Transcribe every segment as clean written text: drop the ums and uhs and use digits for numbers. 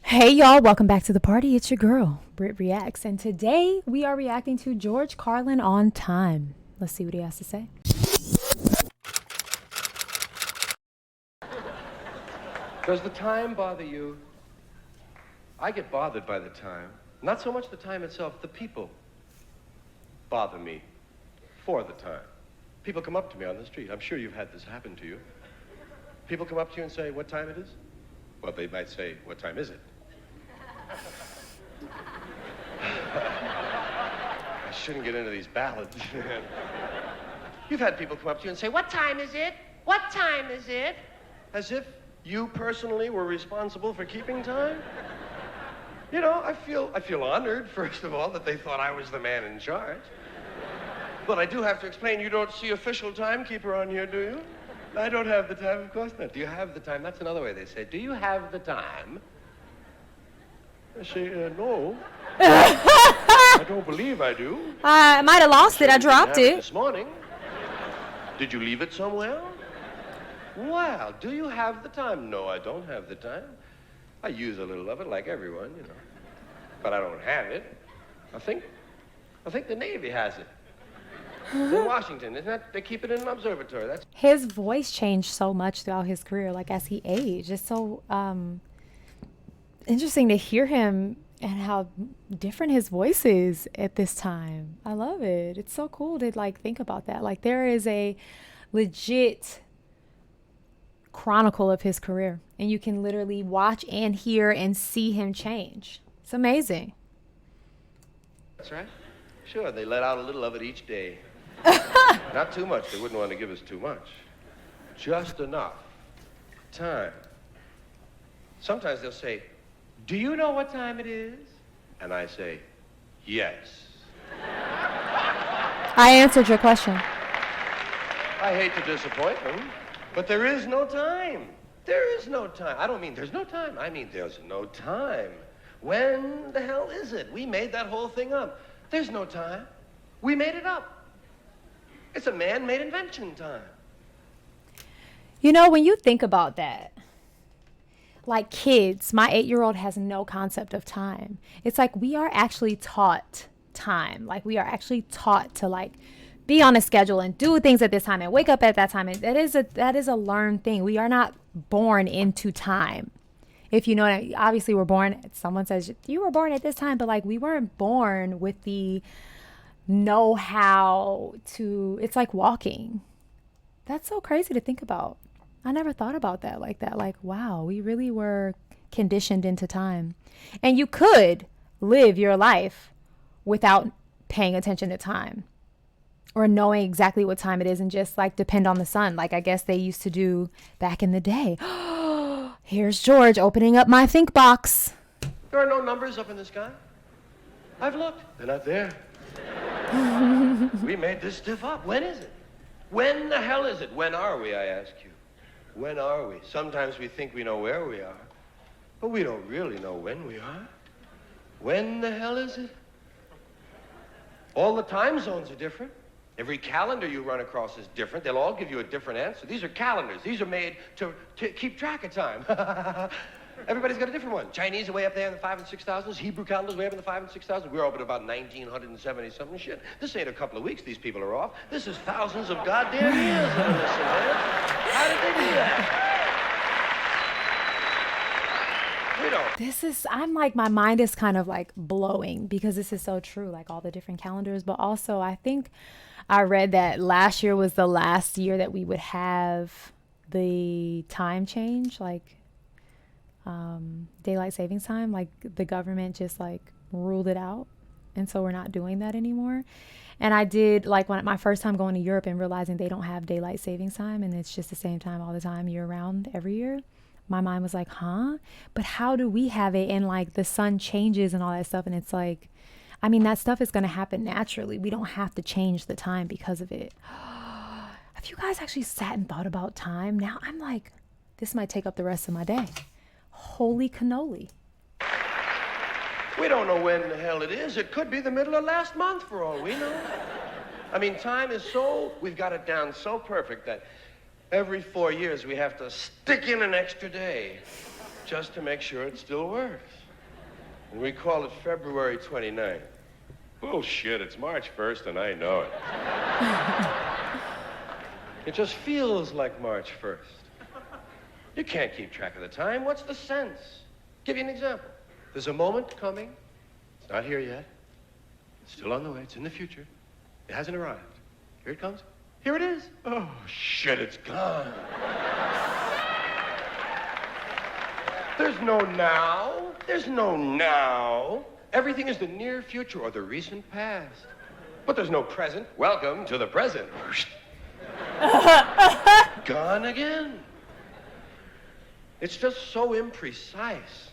Hey y'all, welcome back to the party. It's your girl, BrittReacts, and today we are reacting to George Carlin on Time. Let's see what he has to say. Does the time bother you? I get bothered by the time. Not so much the time itself, the people bother me for the time. People come up to me on the street. I'm sure you've had this happen to you. People come up to you and say, what time it is? Well, they might say, what time is it? I shouldn't get into these ballads. You've had people come up to you and say, what time is it? What time is it? As if you personally were responsible for keeping time? You know, I feel honored, first of all, that they thought I was the man in charge. But I do have to explain, you don't see official timekeeper on here, do you? I don't have the time, of course not. Do you have the time? That's another way they say, do you have the time? I say, no. I don't believe I do. I might have lost it. I dropped it. This morning. Did you leave it somewhere? Well, do you have the time? No, I don't have the time. I use a little of it like everyone, you know. But I don't have it. I think the Navy has it. In Washington, isn't that? They keep it in an observatory. That's His voice changed so much throughout his career, like as he aged. It's so interesting to hear him and how different his voice is at this time. I love it. It's so cool to like think about that. Like there is a legit chronicle of his career, and you can literally watch and hear and see him change. It's amazing. right. Sure, they let out a little of it each day. Not too much. They wouldn't want to give us too much. Just enough. Time. Sometimes they'll say, do you know what time it is? And I say, yes. I answered your question. I hate to disappoint them, but there is no time. There is no time. I don't mean there's no time. I mean there's no time. When the hell is it? We made that whole thing up. There's no time. We made it up. It's a man-made invention, time. You know, when you think about that, like kids, my 8-year-old has no concept of time. It's like we are actually taught time. Like we are actually taught to like be on a schedule and do things at this time and wake up at that time. And that is a learned thing. We are not born into time. If you know what I mean. Obviously we're born, someone says you were born at this time, but like we weren't born with the know how to, it's like walking. That's so crazy to think about. I never thought about that like that. Like, wow, we really were conditioned into time. And you could live your life without paying attention to time or knowing exactly what time it is and just like depend on the sun. Like I guess they used to do back in the day. Here's George opening up my think box. There are no numbers up in the sky. I've looked. They're not there. We made this stuff up. When is it? When the hell is it? When are we, I ask you? When are we? Sometimes we think we know where we are, but we don't really know when we are. When the hell is it? All the time zones are different. Every calendar you run across is different. They'll all give you a different answer. These are calendars. These are made to keep track of time. Everybody's got a different one. Chinese are way up there in the 5 and 6,000s. Hebrew calendars way up in the 5 and 6,000s. We're up at about 1970 something shit. This ain't a couple of weeks these people are off. This is thousands of goddamn years that are missing, man. How did they do that? We don't. I'm like, my mind is kind of like blowing because this is so true, like all the different calendars. But also I think I read that last year was the last year that we would have the time change, like daylight savings time. Like the government just like ruled it out. And so we're not doing that anymore. And I did like when my first time going to Europe and realizing they don't have daylight savings time and it's just the same time all the time year round every year. My mind was like, huh? But how do we have it? And like the sun changes and all that stuff. And it's like, I mean, that stuff is going to happen naturally. We don't have to change the time because of it. Have you guys actually sat and thought about time? Now I'm like, this might take up the rest of my day. Holy cannoli. We don't know when the hell it is. It could be the middle of last month for all we know. I mean, time is we've got it down so perfect that every 4 years we have to stick in an extra day. just to make sure it still works. And we call it February 29th. Bullshit, it's March 1st and I know it. It just feels like March 1st. You can't keep track of the time. What's the sense? Give you an example. There's a moment coming. It's not here yet. It's still on the way. It's in the future. It hasn't arrived. Here it comes. Here it is. Oh, shit, it's gone. There's no now. There's no now. Everything is the near future or the recent past. But there's no present. Welcome to the present. Gone again. It's just so imprecise.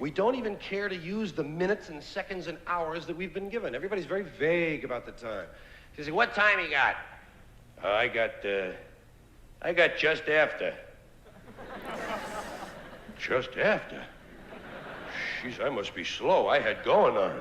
We don't even care to use the minutes and seconds and hours that we've been given. Everybody's very vague about the time. They say, what time you got? I got just after. Just after? Jeez, I must be slow. I had going on.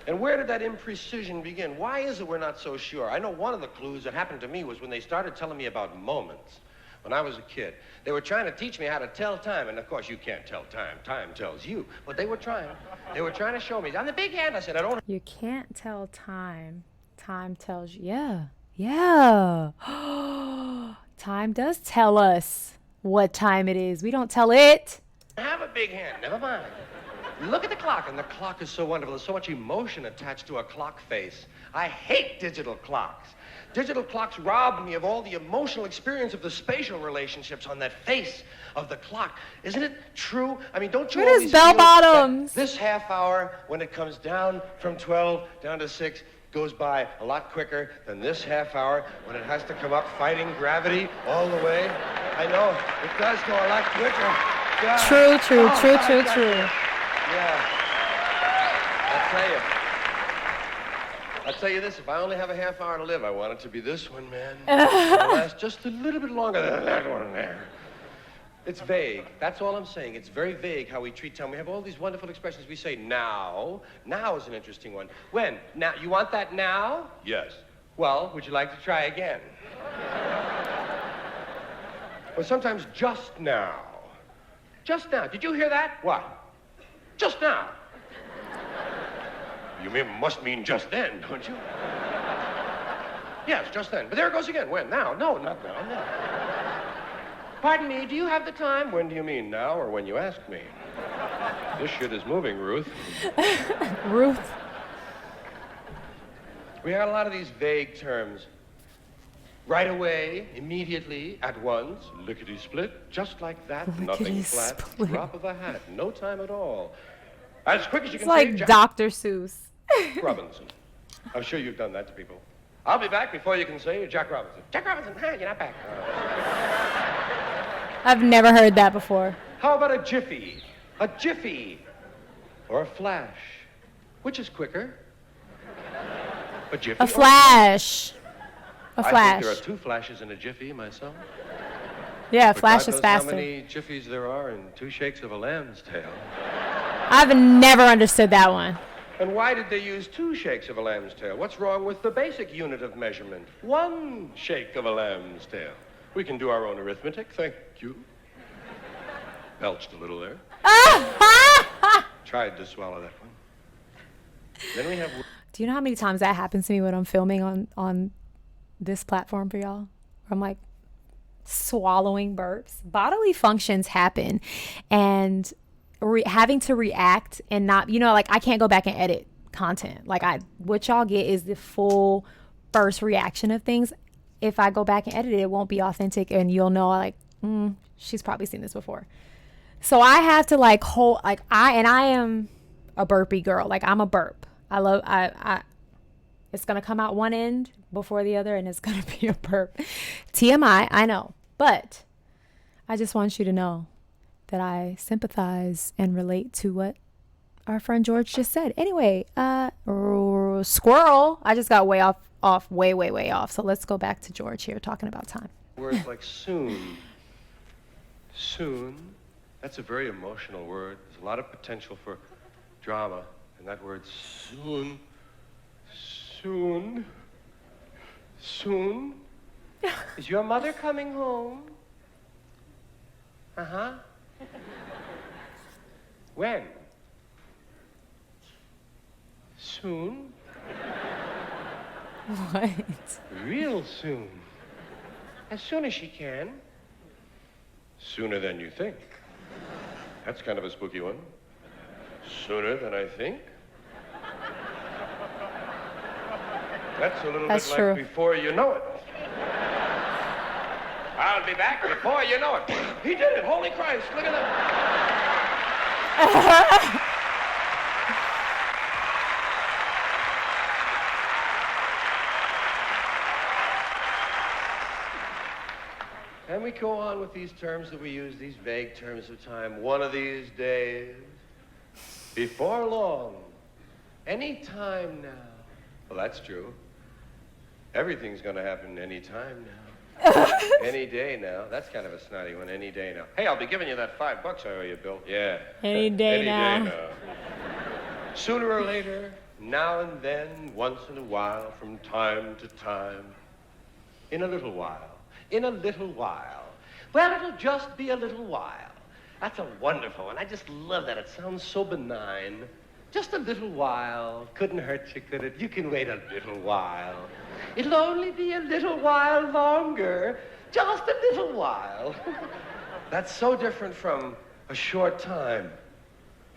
And where did that imprecision begin? Why is it we're not so sure? I know one of the clues that happened to me was when they started telling me about moments. When I was a kid, they were trying to teach me how to tell time, and of course you can't tell time. Time tells you. But they were trying. They were trying to show me. On the big hand, I said, I don't. You can't tell time. Time tells you. Yeah. Yeah. Time does tell us what time it is. We don't tell it. Have a big hand. Never mind. Look at the clock, and the clock is so wonderful. There's so much emotion attached to a clock face. I hate digital clocks. Digital clocks rob me of all the emotional experience of the spatial relationships on that face of the clock. Isn't it true? I mean, don't you What is always bell feel bottoms? that this half hour, when it comes down from 12 down to 6, goes by a lot quicker than this half hour when it has to come up fighting gravity all the way? I know, it does go a lot quicker. God. True. Yeah. I'll tell you this, if I only have a half hour to live, I want it to be this one, man. It'll last just a little bit longer than that one there. It's vague. That's all I'm saying. It's very vague how we treat time. We have all these wonderful expressions. We say now. Now is an interesting one. When? Now. You want that now? Yes. Well, would you like to try again? Or sometimes just now. Just now. Did you hear that? What? Just now. You must mean just then, don't you? Yes, just then. But there it goes again. When? Now? No, not now. No. Pardon me, do you have the time? When do you mean, now or when you ask me? This shit is moving, Ruth. Ruth. We had a lot of these vague terms. Right away, immediately, at once, lickety-split, just like that, nothing flat, drop of a hat, no time at all. As quick as you can say, It's like Dr. Seuss. Robinson. I'm sure you've done that to people. I'll be back before you can say Jack Robinson. Jack Robinson, you're not back. I've never heard that before. How about a jiffy? A jiffy. Or a flash. Which is quicker? A jiffy? A flash. A I flash. think there are 2 flashes in a jiffy myself. Yeah, a But flash God is knows faster. how many jiffies there are in 2 shakes of a lamb's tail. I've never understood that one. And why did they use 2 shakes of a lamb's tail? What's wrong with the basic unit of measurement? 1 shake of a lamb's tail. We can do our own arithmetic, thank you. Belched a little there. Tried to swallow that one. Then we have... Do you know how many times that happens to me when I'm filming on this platform for y'all? Where I'm like swallowing burps. Bodily functions happen, and having to react and not, like I can't go back and edit content. Like what y'all get is the full first reaction of things. If I go back and edit it, it won't be authentic, and you'll know like, she's probably seen this before. So I have to like hold, like I am a burpy girl. Like I'm a burp. It's going to come out one end before the other, and it's going to be a burp. TMI, I know. But I just want you to know that I sympathize and relate to what our friend George just said. Anyway, squirrel. I just got way off, way off. So let's go back to George here talking about time. Words like soon. Soon. That's a very emotional word. There's a lot of potential for drama in that word soon. Soon. Soon. Is your mother coming home? Uh-huh. When? Soon? What? Real soon. As soon as she can. Sooner than you think. That's kind of a spooky one. Sooner than I think. That's a little That's bit true. like before you know it. I'll be back before you know it. He did it. Holy Christ. Look at that. And we go on with these terms that we use, these vague terms of time. One of these days, before long, any time now. Well, that's true. Everything's going to happen any time now. Any day now. That's kind of a snotty one. Any day now. Hey, I'll be giving you that $5 I owe you, Bill. Yeah. Any day now. Any day now. Sooner or later, now and then, once in a while, from time to time, in a little while. In a little while. Well, it'll just be a little while. That's a wonderful one. I just love that. It sounds so benign. Just a little while. Couldn't hurt you, could it? You can wait a little while. It'll only be a little while longer. Just a little while. That's so different from a short time.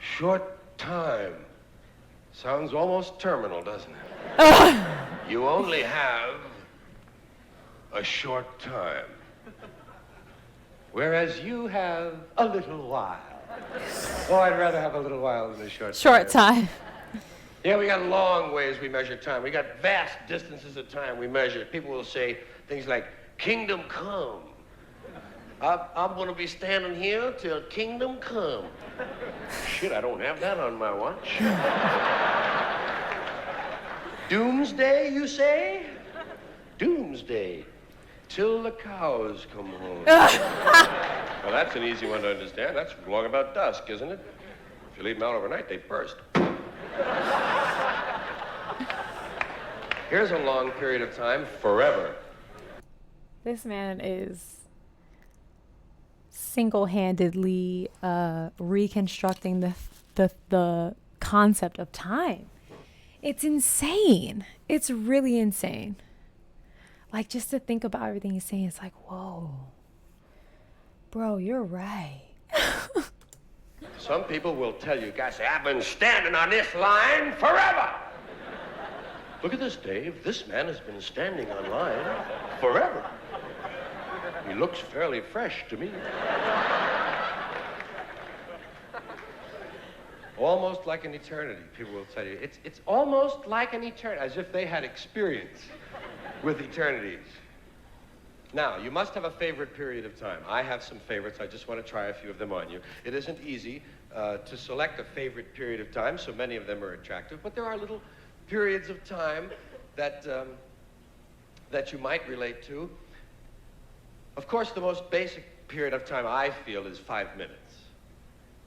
Short time. Sounds almost terminal, doesn't it? You only have a short time. Whereas you have a little while. Oh, I'd rather have a little while than a short time. Short time. Yeah, we got long ways we measure time. We got vast distances of time we measure. People will say things like, kingdom come. I'm going to be standing here till kingdom come. Shit, I don't have that on my watch. Doomsday, you say? Doomsday. Till the cows come home. Well, that's an easy one to understand. That's long about dusk, isn't it? If you leave them out overnight, they burst. Here's a long period of time, forever. This man is single-handedly reconstructing the concept of time. It's insane. It's really insane. Like, just to think about everything he's saying, it's like, whoa. Bro, you're right. Some people will tell you, guys, say, I've been standing on this line forever. Look at this, Dave. This man has been standing on line forever. He looks fairly fresh to me. Almost like an eternity, people will tell you. It's almost like an eternity, as if they had experience with eternities. Now, you must have a favorite period of time. I have some favorites. I just want to try a few of them on you. It isn't easy to select a favorite period of time, so many of them are attractive, but there are little periods of time that you might relate to. Of course, the most basic period of time I feel is 5 minutes.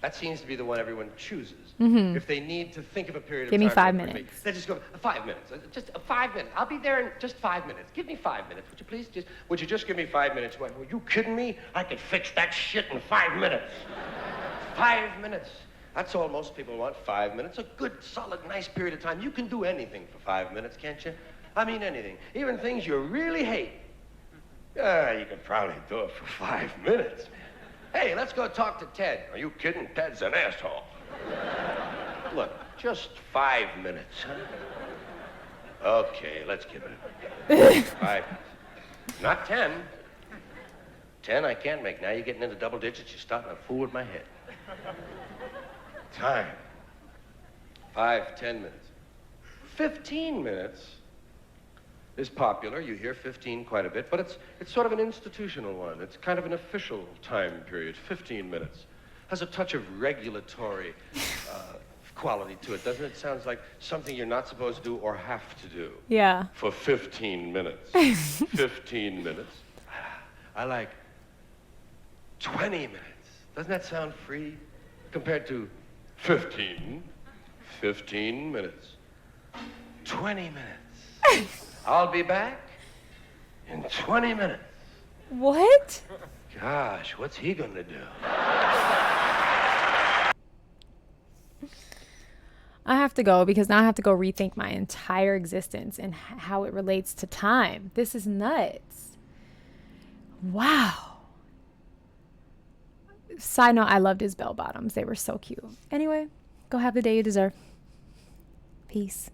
That seems to be the one everyone chooses. Mm-hmm. If they need to think of a period Give of me time. 5 minutes. They just go, 5 minutes. Just 5 minutes. I'll be there in just 5 minutes. Give me 5 minutes. Would you please would you just give me 5 minutes? Were you kidding me? I could fix that shit in 5 minutes. 5 minutes. That's all most people want, 5 minutes. A good, solid, nice period of time. You can do anything for 5 minutes, can't you? I mean, anything. Even things you really hate. You could probably do it for 5 minutes. Hey, let's go talk to Ted. Are you kidding? Ted's an asshole. Look, just 5 minutes, huh? Okay, let's give it 5 minutes. Not 10. 10 I can't make. Now you're getting into double digits. You're starting to fool with my head. Time. 5, 10 minutes. 15 minutes is popular. You hear 15 quite a bit, but it's sort of an institutional one. It's kind of an official time period. 15 minutes. Has a touch of regulatory quality to it, doesn't it? Sounds like something you're not supposed to do or have to do. Yeah. For 15 minutes. 15 minutes. I like 20 minutes. Doesn't that sound free compared to 15 minutes. 20 minutes. I'll be back In 20 minutes. What? Gosh, what's he gonna do? I have to go because now I have to go rethink my entire existence and how it relates to time. This is nuts. Wow. Side note, I loved his bell bottoms. They were so cute. Anyway, go have the day you deserve. Peace.